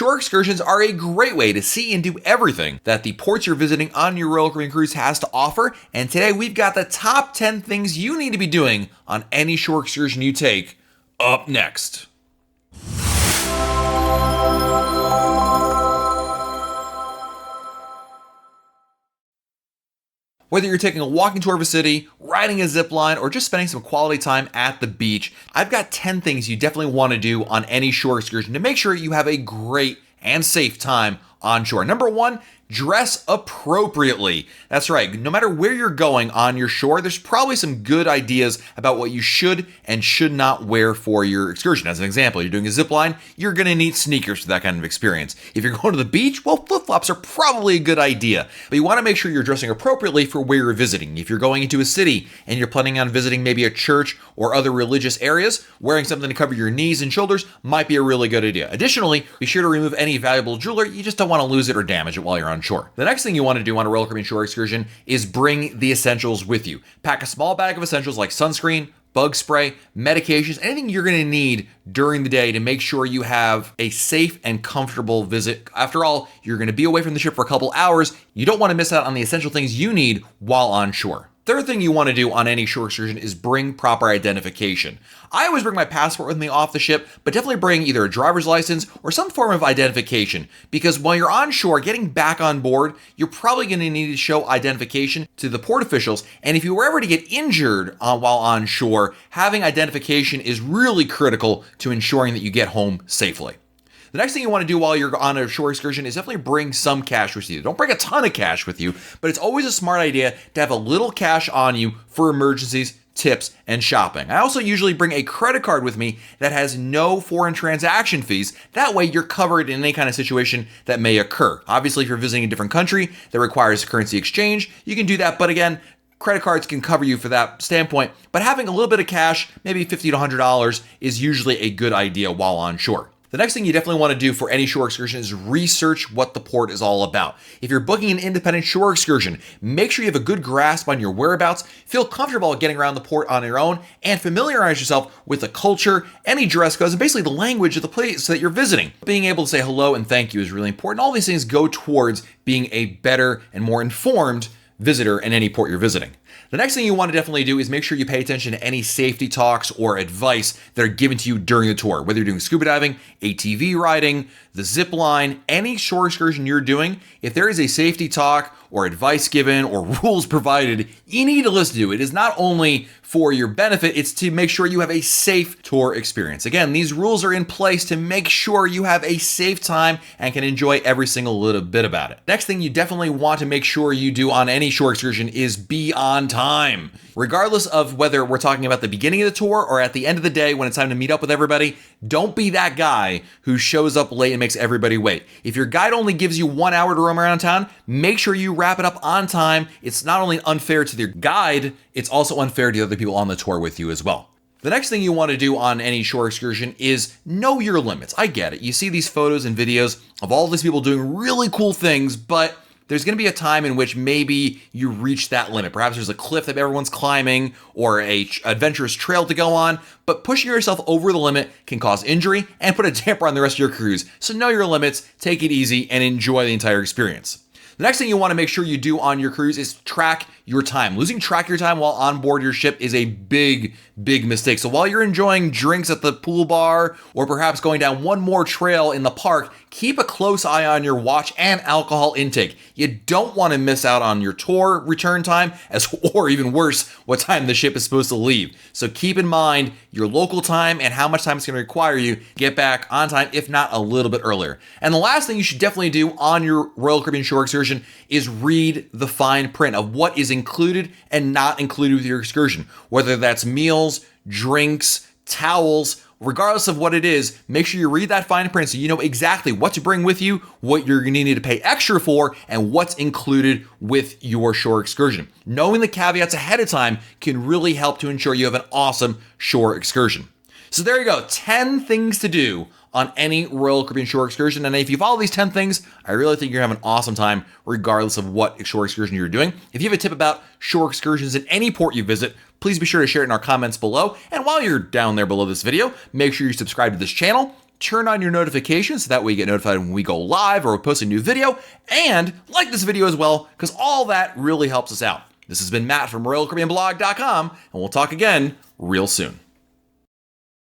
Shore excursions are a great way to see and do everything that the ports you're visiting on your Royal Caribbean cruise has to offer. And today we've got the top 10 things you need to be doing on any shore excursion you take up next. Whether you're taking a walking tour of a city, riding a zip line, or just spending some quality time at the beach, I've got 10 things you definitely want to do on any shore excursion to make sure you have a great and safe time on shore. Number one, dress appropriately. That's right. No matter where you're going on your shore, there's probably some good ideas about what you should and should not wear for your excursion. As an example, you're doing a zip line, you're going to need sneakers for that kind of experience. If you're going to the beach, well, flip-flops are probably a good idea. But you want to make sure you're dressing appropriately for where you're visiting. If you're going into a city and you're planning on visiting maybe a church or other religious areas, wearing something to cover your knees and shoulders might be a really good idea. Additionally, be sure to remove any valuable jewelry. You just don't want to lose it or damage it while you're on shore. The next thing you want to do on a Royal Caribbean shore excursion is bring the essentials with you. Pack a small bag of essentials like sunscreen, bug spray, medications, anything you're going to need during the day to make sure you have a safe and comfortable visit. After all, you're going to be away from the ship for a couple hours. You don't want to miss out on the essential things you need while on shore. Third thing you want to do on any shore excursion is bring proper identification. I always bring my passport with me off the ship, but definitely bring either a driver's license or some form of identification, because while you're on shore, getting back on board, you're probably going to need to show identification to the port officials, and if you were ever to get injured while on shore, having identification is really critical to ensuring that you get home safely. The next thing you want to do while you're on a shore excursion is definitely bring some cash with you. Don't bring a ton of cash with you, but it's always a smart idea to have a little cash on you for emergencies, tips, and shopping. I also usually bring a credit card with me that has no foreign transaction fees. That way you're covered in any kind of situation that may occur. Obviously, if you're visiting a different country that requires currency exchange, you can do that, but again, credit cards can cover you for that standpoint, but having a little bit of cash, maybe $50 to $100, is usually a good idea while on shore. The next thing you definitely want to do for any shore excursion is research what the port is all about. If you're booking an independent shore excursion, make sure you have a good grasp on your whereabouts, feel comfortable getting around the port on your own, and familiarize yourself with the culture, any dress codes, and basically the language of the place that you're visiting. Being able to say hello and thank you is really important. All these things go towards being a better and more informed visitor in any port you're visiting. The next thing you want to definitely do is make sure you pay attention to any safety talks or advice that are given to you during the tour. Whether you're doing scuba diving, ATV riding, the zip line, any shore excursion you're doing, if there is a safety talk or advice given or rules provided, you need to listen to it. It is not only for your benefit, it's to make sure you have a safe tour experience. Again, these rules are in place to make sure you have a safe time and can enjoy every single little bit about it. Next thing you definitely want to make sure you do on any shore excursion is be on time. Regardless of whether we're talking about the beginning of the tour or at the end of the day when it's time to meet up with everybody, don't be that guy who shows up late and makes everybody wait. If your guide only gives you 1 hour to roam around town, make sure you wrap it up on time. It's not only unfair to your guide, it's also unfair to the other people on the tour with you as well. The next thing you want to do on any shore excursion is know your limits. I get it. You see these photos and videos of all these people doing really cool things, but there's going to be a time in which maybe you reach that limit. Perhaps there's a cliff that everyone's climbing or a adventurous trail to go on, but pushing yourself over the limit can cause injury and put a damper on the rest of your cruise. So know your limits, take it easy, and enjoy the entire experience. The next thing you want to make sure you do on your cruise is track your time. Losing track of your time while on board your ship is a big mistake. So while you're enjoying drinks at the pool bar or perhaps going down one more trail in the park, keep a close eye on your watch and alcohol intake. You don't want to miss out on your tour return time, or even worse, what time the ship is supposed to leave. So keep in mind your local time and how much time it's going to require you to get back on time, if not a little bit earlier. And the last thing you should definitely do on your Royal Caribbean shore excursion is read the fine print of what is included and not included with your excursion. Whether that's meals, drinks, towels, regardless of what it is, make sure you read that fine print so you know exactly what to bring with you, what you're going to need to pay extra for, and what's included with your shore excursion. Knowing the caveats ahead of time can really help to ensure you have an awesome shore excursion. So there you go, 10 things to do on any Royal Caribbean shore excursion. And if you follow these 10 things, I really think you're having an awesome time regardless of what shore excursion you're doing. If you have a tip about shore excursions in any port you visit, please be sure to share it in our comments below. And while you're down there below this video, make sure you subscribe to this channel, turn on your notifications so that way you get notified when we go live or we post a new video, and like this video as well, because all that really helps us out. This has been Matt from RoyalCaribbeanBlog.com, and we'll talk again real soon.